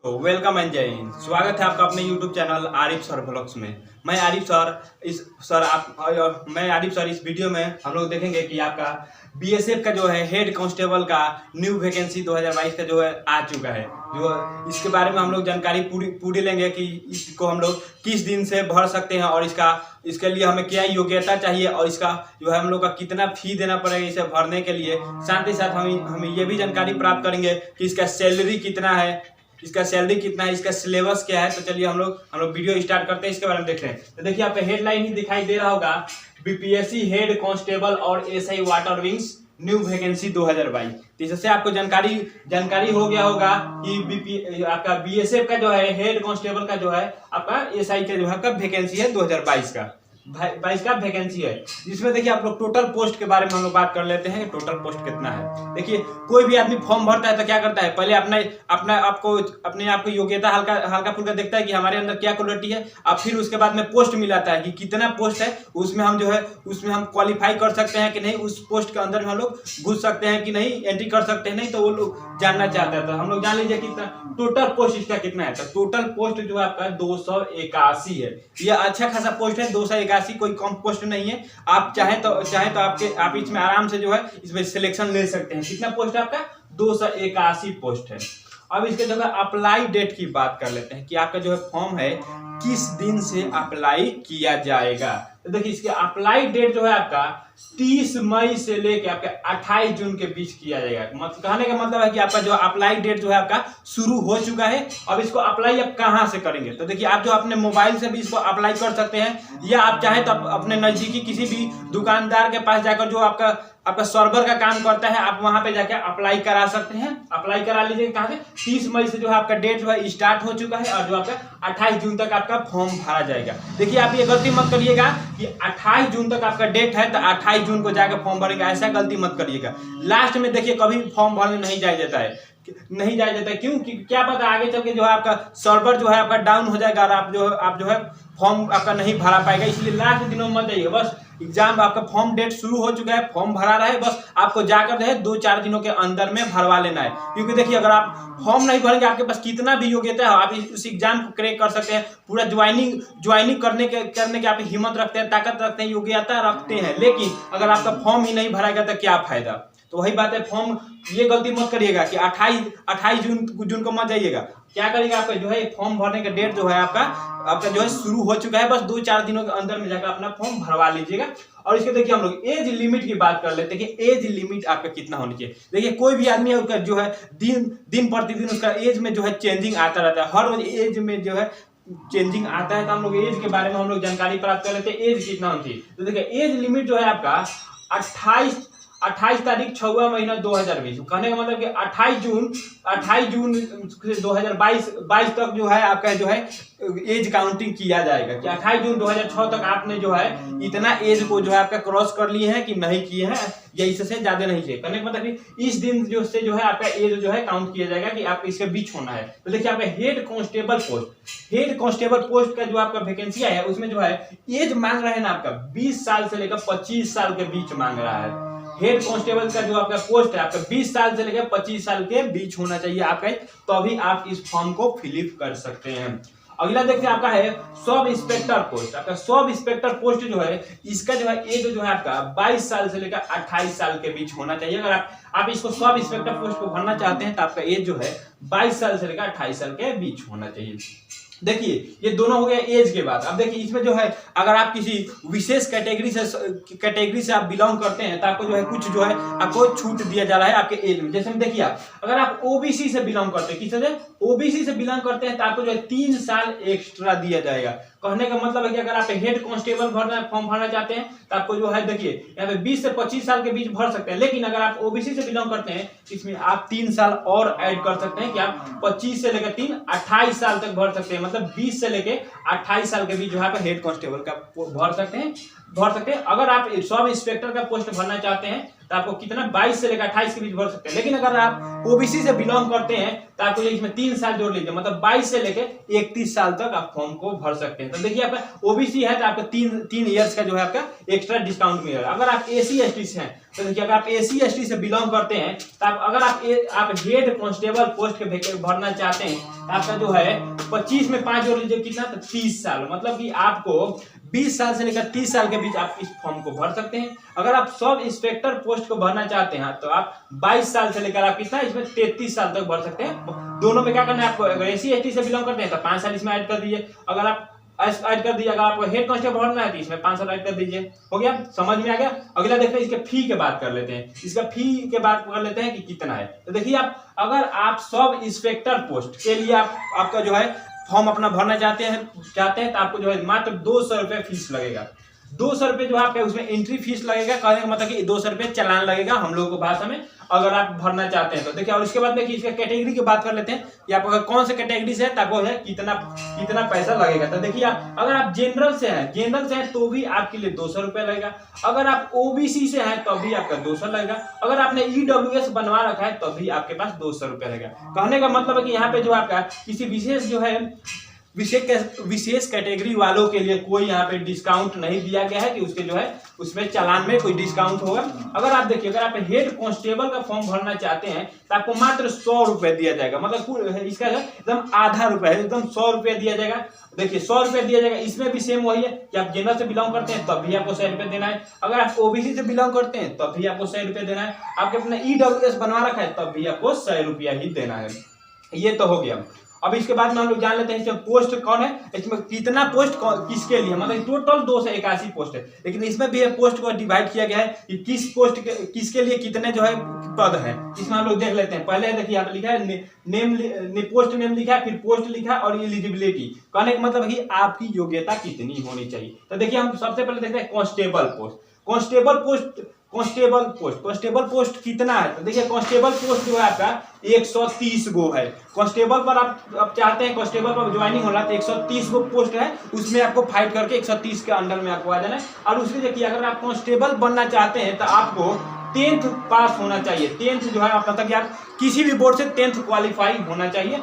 तो welcome and जय हिंद। स्वागत है आपका अपने YouTube channel Arif sir blogs में। मैं आरिफ सर इस वीडियो में हम लोग देखेंगे कि आपका बीएसएफ का जो है हेड कांस्टेबल का न्यू वैकेंसी 2022 का जो है आ चुका है। जो इसके बारे में हम लोग जानकारी पूरी लेंगे कि इसको हम लोग किस दिन से भर सकते हैं और इसके लिए हमें क्या योग्यता चाहिए और इसका जो है हम लोग का कितना फी देना पड़ेगा इसे भरने के लिए। साथ ही साथ हम ये भी जानकारी प्राप्त करेंगे कि इसका सैलरी कितना है, इसका सिलेबस क्या है। तो चलिए हम लोग वीडियो स्टार्ट करते हैं, इसके बारे में देख रहे हैं। तो देखिए आपको हेडलाइन ही दिखाई दे रहा होगा, बीपीएससी हेड कांस्टेबल और SI water wings new vacancy 2022। तो इससे आपको जानकारी हो गया होगा कि आपका बीएसएफ का जो है हेड कांस्टेबल का जो है आपका एसआई का जो है कब वैकेंसी है 2022 का 22 का वैकेंसी है। जिसमें देखिए आप लोग टोटल पोस्ट के बारे में हम लोग बात कर लेते हैं, टोटल पोस्ट कितना है। देखिए कोई भी आदमी फॉर्म भरता है तो क्या करता है, पहले अपने आप को योग्यता हल्का फुल्का देखता है कि हमारे अंदर क्या क्वालिटी है, और फिर उसके बाद में पोस्ट मिलाता है कि कितना पोस्ट है, उसमें हम क्वालिफाई कर सकते हैं कि नहीं, उस पोस्ट के अंदर हम लोग घुस सकते हैं कि नहीं, एंट्री कर सकते हैं नहीं, तो वो लोग जानना चाहते हैं। तो हम लोग जान लीजिए कितना टोटल पोस्ट इसका कितना है। तो टोटल पोस्ट जो है आपका 281 है। यह अच्छा खासा पोस्ट है, 281, कोई कम पोस्ट नहीं है। आप चाहे तो आप इसमें आराम से जो है इसमें सिलेक्शन ले सकते हैं। कितना पोस्ट है आपका 281 पोस्ट है। अब इसके जगह अप्लाई डेट की बात कर लेते हैं कि आपका जो है फॉर्म है किस दिन से अप्लाई किया जाएगा। तो देखिए इसके अप्लाई डेट जो है आपका 30 मई से लेके आपके 28 जून के बीच किया जाएगा। कहने का मतलब है कि आपका जो अप्लाई डेट जो है आपका शुरू हो चुका है। अब इसको अप्लाई आप कहाँ से करेंगे, तो देखिए आप जो अपने मोबाइल से भी इसको अप्लाई कर सकते हैं, या आप चाहे तो अपने नजदीकी किसी भी दुकानदार के पास जाकर जो आपका सर्वर का काम करता है, आप वहां पे जाकर अप्लाई करा सकते हैं। अप्लाई करा लीजिए कहाँ से, 30 मई से जो है आपका डेट जो है स्टार्ट हो चुका है, और जो आपका 28 जून तक आपका फॉर्म भरा जाएगा। देखिए आप ये गलती मत करिएगा कि 28 जून तक आपका डेट है तो 28 जून को जाकर फॉर्म भरेगा, ऐसा गलती मत करिएगा। लास्ट में देखिए कभी फॉर्म भरने नहीं जाया जाता है, क्यों कि क्या पता आगे चल के जो है आपका सर्वर जो है आपका डाउन हो जाएगा और आप जो है फॉर्म आपका नहीं भरा पाएगा। इसलिए लास्ट दिनों में मत जाइए। बस एग्जाम आपका फॉर्म डेट शुरू हो चुका है, फॉर्म भरा रहा है, बस आपको जाकर जो है 2-4 दिनों के अंदर में भरवा लेना है। क्योंकि देखिए अगर आप फॉर्म नहीं भरेंगे, आपके पास कितना भी योग्यता है, आप इस एग्जाम को क्रैक कर सकते हैं, पूरा ज्वाइनिंग करने के आप हिम्मत रखते हैं, ताकत रखते हैं, योग्यता रखते हैं, लेकिन अगर आपका फॉर्म ही नहीं भराएगा तो क्या फायदा। तो वही बात है, फॉर्म ये गलती मत करिएगा कि 28 जून को मत जाइएगा। क्या करिएगा, आपका जो है फॉर्म भरने का डेट जो है आपका जो है शुरू हो चुका है, बस 2-4 दिनों के अंदर में जाकर अपना फॉर्म भरवा लीजिएगा। और इसके देखिए हम लोग एज लिमिट की बात कर लेते हैं कि एज लिमिट आपका कितना होनी चाहिए। देखिए कोई भी आदमी है उसका जो है दिन प्रतिदिन उसका एज में जो है चेंजिंग आता रहता है, हर रोज एज में जो है चेंजिंग आता है। तो हम लोग एज के बारे में हम लोग जानकारी प्राप्त कर लेते हैं, एज कितना होनी चाहिए। तो देखिए एज लिमिट जो है आपका 28 तारीख 6वां महीना 2020। कहने का मतलब कि 28 जून 2022 तक जो है आपका जो है एज काउंटिंग किया जाएगा कि 28 जून 2006 तक आपने जो है इतना एज को जो है आपका क्रॉस कर लिए हैं कि नहीं किए हैं, या इससे ज्यादा नहीं चाहिए। कहने का मतलब कि इस दिन जो है आपका एज जो है काउंट किया जाएगा कि आपको इसके बीच होना है। तो देखिए आपका हेड कांस्टेबल पोस्ट का जो आपका वैकेंसी है उसमें जो है एज मांग रहे हैं ना आपका 20 साल से लेकर 25 साल के बीच मांग रहा है। हेड कांस्टेबल का जो आपका पोस्ट है आपका 20 साल से लेकर 25 साल के बीच होना चाहिए आपका, तभी आप इस फॉर्म को फिलअप कर सकते हैं। अगला देखते हैं आपका है सब इंस्पेक्टर पोस्ट। आपका सब इंस्पेक्टर पोस्ट जो है इसका जो है एज जो है आपका 22 साल से लेकर 28 साल के बीच होना चाहिए। अगर आप इसको सब इंस्पेक्टर पोस्ट को भरना चाहते हैं तो आपका एज जो है 22 साल से लेकर 28 साल के बीच होना चाहिए। देखिए ये दोनों हो गया एज के बाद। अब देखिए इसमें जो है अगर आप किसी विशेष कैटेगरी से आप बिलोंग करते हैं तो आपको जो है कुछ जो है आपको छूट दिया जा रहा है आपके एज में। जैसे देखिए अगर आप ओबीसी से बिलोंग करते हैं, किससे ओबीसी से बिलोंग करते हैं तो आपको जो है 3 साल एक्स्ट्रा दिया जाएगा। कहने का मतलब है कि अगर आप हेड कांस्टेबल फॉर्म भरना चाहते हैं तो आपको जो है देखिए यहाँ पे 20 से 25 साल के बीच भर सकते हैं, लेकिन अगर आप ओबीसी से बिलोंग करते हैं इसमें आप 3 साल और ऐड कर सकते हैं कि आप 25 से लेकर 28 साल तक भर सकते हैं। मतलब 20 से लेकर 28 साल के बीच जो है हेड कांस्टेबल का भर सकते हैं। अगर आप सब इंस्पेक्टर का पोस्ट भरना चाहते हैं तो आपको कितना 22 से लेकर 28 के बीच भर सकते हैं। लेकिन अगर आप ओबीसी से बिलोंग करते हैं तो आपको इसमें 3 साल जोड़ लीजिए, मतलब 22 से लेकर 31 साल तक आप फॉर्म को भर सकते हैं। तो देखिए आपका ओबीसी है तो आपको 3 ईयर्स का जो है आपका एक्स्ट्रा डिस्काउंट मिलेगा। अगर आप एसी एसटी से हैं तो देखिए अगर आप एसी एसटी से बिलोंग करते हैं तो अगर आप हेड कांस्टेबल पोस्ट के भरना चाहते हैं तो आपका जो है 25 में 5 जोड़ लीजिए, कितना, तो 30 साल, मतलब कि आपको 20 साल से लेकर 30 साल के बीच आप इस फॉर्म को भर सकते हैं। अगर आप सब इंस्पेक्टर पोस्ट को भरना चाहते हैं तो आप 22 साल से लेकर आप कितना इसमें 33 साल तक भर सकते हैं। दोनों में क्या करना है आपको, अगर एसी एसटी से बिलोंग करते हैं तो 5 साल इसमें ऐड कर दीजिए, अगर आप ऐड कर दीजिए, अगर आपको हेड कांस्टेबल भरना है तो इसमें 5 साल ऐड कर दीजिए। हो गया, समझ में आ गया। अगला देखते हैं इसके फी के बात कर लेते हैं, इसका फी के बात कर लेते हैं कि कितना है। तो देखिए आप अगर आप सब इंस्पेक्टर पोस्ट के लिए आपका जो है फॉर्म अपना भरना चाहते हैं तो आपको जो है मात्र 200 रुपये फीस लगेगा। 200 रुपये जो आपका उसमें एंट्री फीस लगेगा, कहने का मतलब कि 200 रुपये चालान लगेगा हम लोगों को भाषा में, अगर आप भरना चाहते हैं तो। देखिए और इसके बाद देखिए इसके कैटेगरी की बात कर लेते हैं कि आप अगर कौन से कैटेगरी से है तब वो है कितना पैसा लगेगा। तो देखिए अगर आप जनरल से हैं तो भी आपके लिए 200 रुपये लगेगा। अगर आप ओबीसी से हैं तो भी आपका 200 लगेगा। अगर आपने ईडब्ल्यूएस बनवा रखा है तो भी आपके पास 200 रुपये लगेगा। कहने का मतलब है कि यहाँ पे जो आपका किसी विशेष जो है विशेष कैटेगरी वालों के लिए कोई यहाँ पे डिस्काउंट नहीं दिया गया है कि उसके जो है उसमें चालान में कोई डिस्काउंट होगा। अगर आप देखिए अगर आप हेड कांस्टेबल का फॉर्म भरना चाहते हैं तो आपको मात्र 100 रुपये दिया जाएगा, मतलब इसका एकदम आधा रुपये है, एकदम 100 रुपये दिया जाएगा। देखिए 100 रुपये दिया जाएगा। इसमें भी सेम वही है कि आप जनरल से बिलोंग करते हैं तब भी आपको 100 रुपये देना है, अगर आप ओबीसी से बिलोंग करते हैं तब भी आपको 100 रुपये देना है, आपके अपना ईडब्ल्यूएस बनवा रखा है तब भी आपको 100 रुपया ही देना है। ये तो हो गया। अब इसके बाद में हम लोग जान लेते हैं इसमें पोस्ट कौन है, इसमें कितना पोस्ट किसके लिए, मतलब टोटल 281 पोस्ट है, लेकिन इसमें भी पोस्ट को डिवाइड किया गया है कि किस पोस्ट किसके लिए कितने जो है पद हैं। इसमें हम लोग देख लेते हैं। पहले देखिए यहाँ पे लिखा है पोस्ट नेम लिखा है, फिर पोस्ट लिखा है और एलिजिबिलिटी, कहने का मतलब कि आपकी योग्यता कितनी होनी चाहिए। तो देखिए हम सबसे पहले देखते हैं कांस्टेबल पोस्ट कितना है। तो देखिए कांस्टेबल पोस्ट जो है आपका 130 गो है। कांस्टेबल पर आप चाहते हैं कांस्टेबल पर ज्वाइनिंग होना तो 130 गो पोस्ट है, उसमें आपको फाइट करके 130 के अंडर में आपको आ जाना है। और उसके देखिए अगर आप कांस्टेबल बनना चाहते हैं तो आपको 10th पास होना चाहिए। 10th जो है आप मतलब कि आप किसी भी बोर्ड से 10th क्वालिफाई होना चाहिए।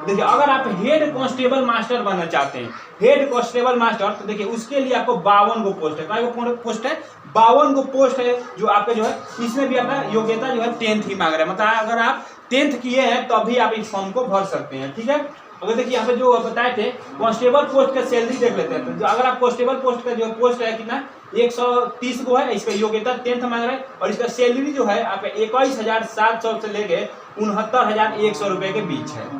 देखिए अगर आप हेड कांस्टेबल मास्टर बनना चाहते हैं, हेड कांस्टेबल मास्टर, तो देखिए उसके लिए आपको 52 गो पोस्ट है। क्या पोस्ट है? 52 गो पोस्ट है जो आपके जो है इसमें भी आपका योग्यता जो है 10th ही मांग रहा है, मतलब अगर आप 10th किए हैं तो अभी आप इस फॉर्म को भर सकते हैं। ठीक है। अगर देखिए यहाँ पे जो बताए थे कांस्टेबल पोस्ट का सैलरी देख लेते हैं। तो अगर आप कांस्टेबल पोस्ट का जो पोस्ट है कितना 130 को है, इसका योग्यता 10th मांग रहा है और इसका सैलरी जो है आपका 21,700 से लेके 69,100 रुपए के बीच है।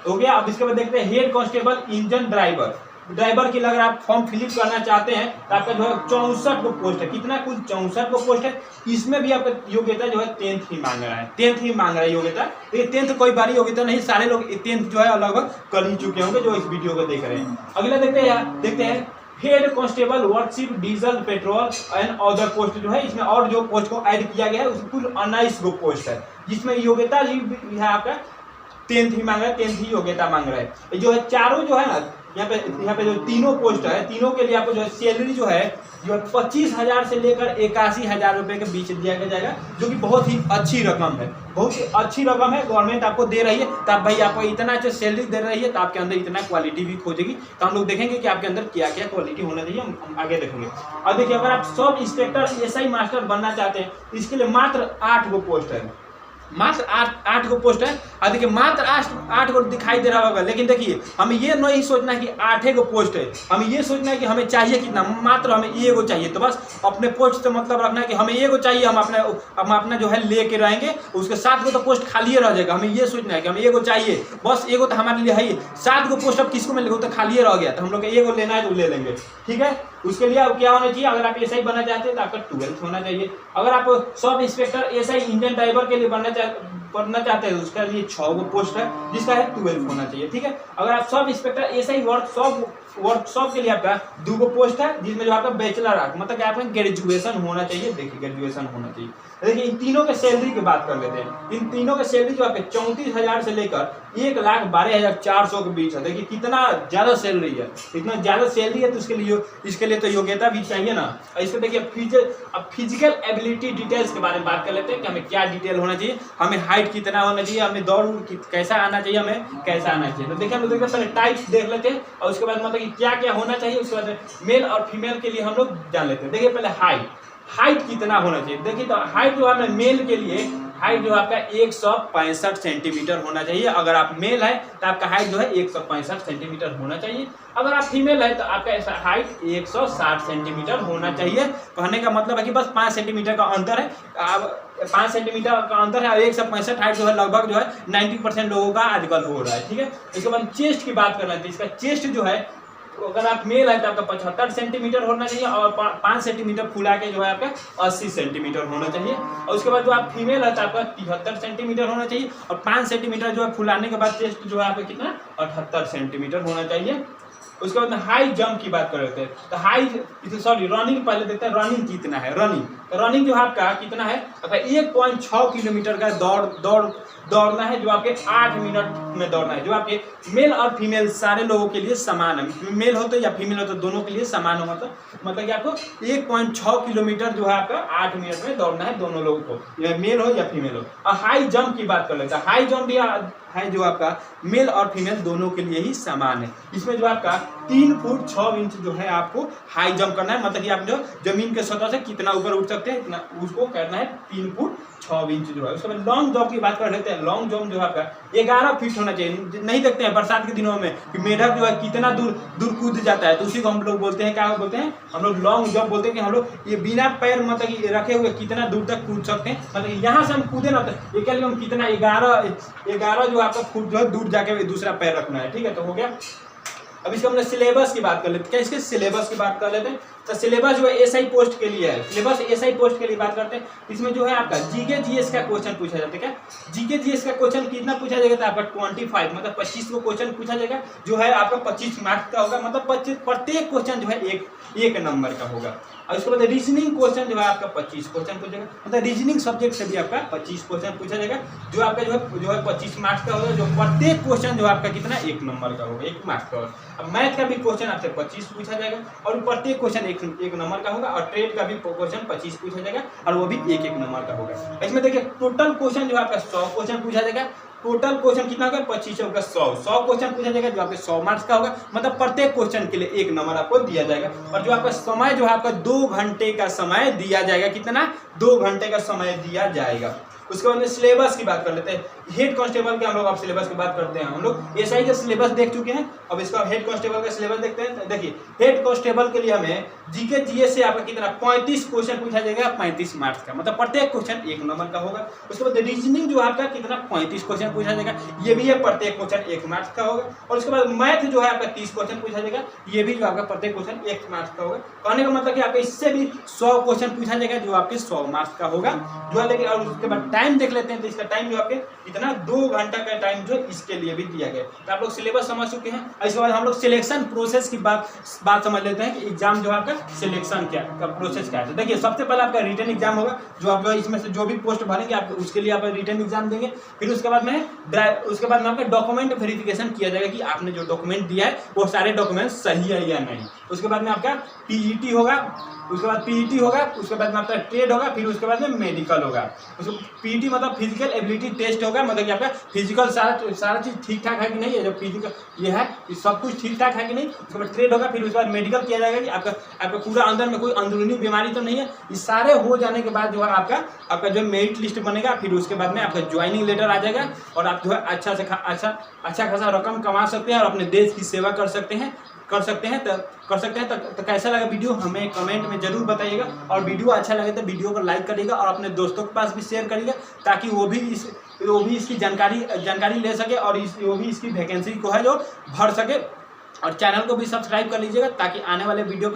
हो गया। अब इसके बाद देखते हैं हेड कांस्टेबल इंजन ड्राइवर के लिए अगर आप फॉर्म फिलिप करना चाहते हैं तो आपका जो है 64 को पोस्ट है। कितना? कुल 64 को पोस्ट है। इसमें भी आपका योग्यता जो है 10th ही मांग रहा है, 10th ही मांग रहा है योग्यता। तो 10th कोई भारी योग्यता नहीं, सारे लोग 10th जो है लगभग कर ही चुके होंगे जो इस वीडियो को देख रहे हैं। अगला देखते हैं head constable worship diesel petrol and other post जो है, इसमें और जो पोस्ट को ऐड किया गया है उसमें कुल 19 गो पोस्ट है, जिसमें योग्यता है आपका 10th ही मांग रहा है, 10th ही योग्यता मांग रहा है। जो है चारों जो है ना यहाँ पे जो तीनों पोस्ट है, तीनों के लिए आपको जो है सैलरी जो है 25,000 से लेकर 81,000 रुपए के बीच दिया जाएगा, जो कि बहुत ही अच्छी रकम है, बहुत ही अच्छी रकम है। गवर्नमेंट आपको दे रही है तब भाई आपको इतना अच्छा सैलरी दे रही है तो आपके अंदर इतना क्वालिटी भी खोजेगी। तो हम लोग देखेंगे कि आपके अंदर क्या क्या क्वालिटी होना चाहिए, हम आगे देखेंगे। और देखिए अगर आप सब इंस्पेक्टर एसआई मास्टर बनना चाहते हैं इसके लिए मात्र 8 गो पोस्ट है, मात्र 8 गो पोस्ट है। और देखिए मात्र 8 गो दिखाई दे रहा होगा, लेकिन देखिए हमें ये नहीं सोचना कि 8 गो पोस्ट है, हमें ये सोचना है कि हमें चाहिए कितना, मात्र हमें ये गो चाहिए। तो बस अपने पोस्ट से मतलब रखना है कि हमें ये गो चाहिए, हम अपना जो है लेके रहेंगे, उसके 7 गो तो पोस्ट खाली रह जाएगा। हमें ये सोचना है कि हमें ये गो चाहिए, बस ये गो तो हमारे लिए है ही। 7 गो पोस्ट अब किसको मिलेगा, तो खाली रह गया, तो हम लोग ये गो लेना है तो ले लेंगे। ठीक है। उसके लिए अब क्या होना चाहिए, अगर आप एसआई बनना चाहते हैं तो आपका 12th होना चाहिए। अगर आप sub inspector SI engine driver के लिए पढ़ना चाहते हैं उसका लिए 6 गो पोस्ट है जिसका है 12 होना चाहिए। ठीक है, अगर आप सब इंस्पेक्टर एसआई वर्कशॉप के लिए आपका 2 गो पोस्ट है जिसमें जो आपका बैचलर आर्ट मतलब कि आपका ग्रेजुएशन होना चाहिए। देखिए ग्रेजुएशन होना चाहिए। देखिए इन तीनों के सैलरी की बात कर लेते हैं। इन तीनों के सैलरी जो आपके 34,000 से लेकर 1,12,400 के बीच है। देखिए कितना ज्यादा सैलरी है, इतना ज्यादा सैलरी है तो इसके लिए तो योग्यता भी चाहिए ना। इसको देखिए अब फिजिकल एबिलिटी डिटेल्स के बारे में बात कर लेते हैं कि हमें क्या डिटेल होना चाहिए, हमें हाइट कितना होना चाहिए, हमें दौड़ कैसा आना चाहिए, हमें कैसा आना चाहिए। तो देखिए हम लोग पहले टाइप देख लेते हैं और उसके बाद मतलब कि क्या क्या होना चाहिए, उसके बाद मेल और फीमेल के लिए हम लोग जान लेते हैं। देखिए पहले हाइट कितना होना चाहिए। देखिए तो हाइट जो है मेल के लिए हाइट जो आपका 165 सेंटीमीटर होना चाहिए। अगर आप मेल है तो आपका हाइट जो है 165 सेंटीमीटर होना चाहिए। अगर आप फीमेल है तो आपका हाइट 160 सेंटीमीटर होना चाहिए। कहने का मतलब है कि बस 5 सेंटीमीटर का अंतर है। अब 5 सेंटीमीटर का अंतर है और 165 हाइट जो है लगभग जो है 90% लोगों का आजकल हो रहा है। ठीक है, इसके बाद चेस्ट की बात करना है। इसका चेस्ट जो है अगर आप मेल है तो आपका 75 सेंटीमीटर होना चाहिए और 5 सेंटीमीटर फुला के जो है आपका 80 सेंटीमीटर होना चाहिए। और उसके बाद जो आप फीमेल है तो आपका 73 सेंटीमीटर होना चाहिए और 5 सेंटीमीटर जो है फुलाने के बाद चेस्ट जो है आपका कितना 78 सेंटीमीटर होना चाहिए। उसके बाद हाई जंप की बात कर लेते हैं तो रनिंग पहले देखते हैं रनिंग कितना है। रनिंग जो है आपका कितना है आपका 1.6 किलोमीटर का दौड़ना है जो आपके 8 मिनट में दौड़ना है। जो आपके मेल और फीमेल सारे लोगों के लिए समान है, मेल हो तो या फीमेल हो तो दोनों के लिए समान होगा। तो मतलब कि आपको 1.6 किलोमीटर जो है आपका 8 मिनट में दौड़ना है दोनों लोगों को, या मेल हो या फीमेल हो। और हाई जंप की बात कर लेते हैं। हाई जंप भी है जो आपका मेल और फीमेल दोनों के लिए ही समान है। इसमें जो आपका 3 फुट 6 इंच जो है आपको हाई जंप करना है। मतलब कि आप जो जमीन के सतह से कितना ऊपर उठ सकते हैं इतना उसको करना है 3 फुट 6 इंच जो है। उसके बाद लॉन्ग जंप की बात कर लेते हैं। लॉन्ग जंप जो है आपका 11 फीट होना चाहिए। नहीं देखते हैं बरसात के दिनों में कि मेढक जो है कितना दूर कूद जाता है, तो उसी को हम लोग बोलते हैं, क्या बोलते हैं हम लोग लॉन्ग जंप बोलते हैं कि हम लोग ये बिना पैर मतलब कि रखे हुए कितना दूर तक कूद सकते हैं। मतलब यहाँ से हम कूदे ना तो ये क्या हम कितना 11 जो आपका फुट जो है दूर जाके दूसरा पैर रखना है। ठीक है, तो हो गया। अब इसका हमने सिलेबस की बात कर लेते हैं। क्या इसके सिलेबस की बात कर लेते हैं। तो सिलेबस जो है एसआई पोस्ट के लिए है। सिलेबस एसआई पोस्ट के लिए बात करते हैं। इसमें जो है आपका जीके जीएस का क्वेश्चन पूछा जाता है। क्या जीके जीएस का क्वेश्चन कितना पूछा जाएगा तो आपका 25 मतलब 25 को क्वेश्चन पूछा जाएगा जो है आपका 25 मार्क्स का होगा। मतलब प्रत्येक क्वेश्चन जो है एक नंबर का होगा। और इसके बाद रीजनिंग क्वेश्चन जो है आपका 25 क्वेश्चन पूछेगा। मतलब रीजनिंग सब्जेक्ट से भी आपका 25 क्वेश्चन पूछा जाएगा जो आपका जो है 25 मार्क्स का होगा। जो प्रत्येक क्वेश्चन जो आपका कितना 1 नंबर का होगा, 1 मार्क्स का होगा। अब मैथ का भी क्वेश्चन आपसे 25 पूछा जाएगा और प्रत्येक क्वेश्चन एक नंबर का होगा। और ट्रेड का भी क्वेश्चन 25 पूछा जाएगा और वो भी एक नंबर का होगा। इसमें देखिए टोटल क्वेश्चन जो आपका 100 क्वेश्चन पूछा जाएगा। टोटल क्वेश्चन कितना होगा 25 होगा 100 क्वेश्चन पूछा जाएगा जो आपके 100 मार्क्स का होगा। मतलब प्रत्येक क्वेश्चन के लिए 1 नंबर आपको दिया जाएगा। और जो आपका समय जो है आपका 2 घंटे का समय दिया जाएगा। कितना 2 घंटे का समय दिया जाएगा। उसके बाद में सिलेबस की बात कर लेते हैं। हेड कांस्टेबल के हम लोग अब सिलेबस की बात करते हैं। हम लोग एसआई का सिलेबस देख चुके हैं, अब इसका हेड कांस्टेबल का सिलेबस देखते हैं। देखिए हेड कांस्टेबल के लिए हमें जीके जीएस से आपका कितना 35 क्वेश्चन पूछा जाएगा 35 मार्क्स का। मतलब प्रत्येक क्वेश्चन 1 नंबर का होगा। उसके बाद रीजनिंग जो आपका कितना 35 क्वेश्चन पूछा जाएगा, ये भी है प्रत्येक क्वेश्चन 1 मार्क्स का होगा। और उसके बाद मैथ जो है आपका 30 क्वेश्चन पूछा जाएगा, ये भी जो आपका प्रत्येक क्वेश्चन 1 मार्क्स का होगा। कहने का मतलब कि आपका इससे भी 100 क्वेश्चन पूछा जाएगा जो आपके 100 मार्क्स का होगा जो है। लेकिन और उसके बाद टाइम देख लेते हैं तो इसका टाइम जो आपके इतना 2 घंटा का टाइम जो इसके लिए भी दिया गया। तो आप लोग सिलेबस समझ चुके हैं। इसके बाद हम लोग सिलेक्शन प्रोसेस की बात समझ लेते हैं कि एग्जाम जो आपका सिलेक्शन क्या का प्रोसेस क्या है। तो देखिए सबसे पहले आपका रिटन एग्जाम होगा जो आप इसमें से जो भी पोस्ट भरेंगे आप उसके लिए आप रिटन एग्जाम देंगे। फिर उसके बाद में आपका डॉक्यूमेंट वेरिफिकेशन किया जाएगा कि आपने जो डॉक्यूमेंट दिया है वो सारे डॉक्यूमेंट सही है या नहीं। उसके बाद में आपका पीईटी होगा, उसके बाद पीईटी होगा, उसके बाद में आपका ट्रेड होगा, फिर उसके बाद में मेडिकल होगा। उसको पीईटी मतलब फिजिकल एबिलिटी टेस्ट होगा। मतलब कि आपका फिजिकल सारा चीज़ ठीक ठाक है कि नहीं है, जो फिजिकल ये है कि सब कुछ ठीक ठाक है कि नहीं। उसके बाद ट्रेड होगा, फिर उसके बाद मेडिकल किया जाएगा कि आपका पूरा अंदर में कोई अंदरूनी बीमारी तो नहीं है। ये सारे हो जाने के बाद जो है आपका जो मेरिट लिस्ट बनेगा। फिर उसके बाद में आपका ज्वाइनिंग लेटर आ जाएगा और आप जो है अच्छा खासा रकम कमा सकते हैं और अपने देश की सेवा कर सकते हैं। तो कैसा लगा वीडियो हमें कमेंट में जरूर बताइएगा। और वीडियो अच्छा लगे तो वीडियो को लाइक करिएगा और अपने दोस्तों के पास भी शेयर करिएगा ताकि वो भी इसकी जानकारी ले सके और वो भी इसकी वैकेंसी को है जो भर सके। और चैनल को भी सब्सक्राइब कर लीजिएगा ताकि आने वाले वीडियो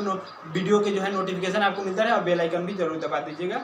के जो है नोटिफिकेशन आपको मिलता रहे और बेल आइकन भी जरूर दबा दीजिएगा।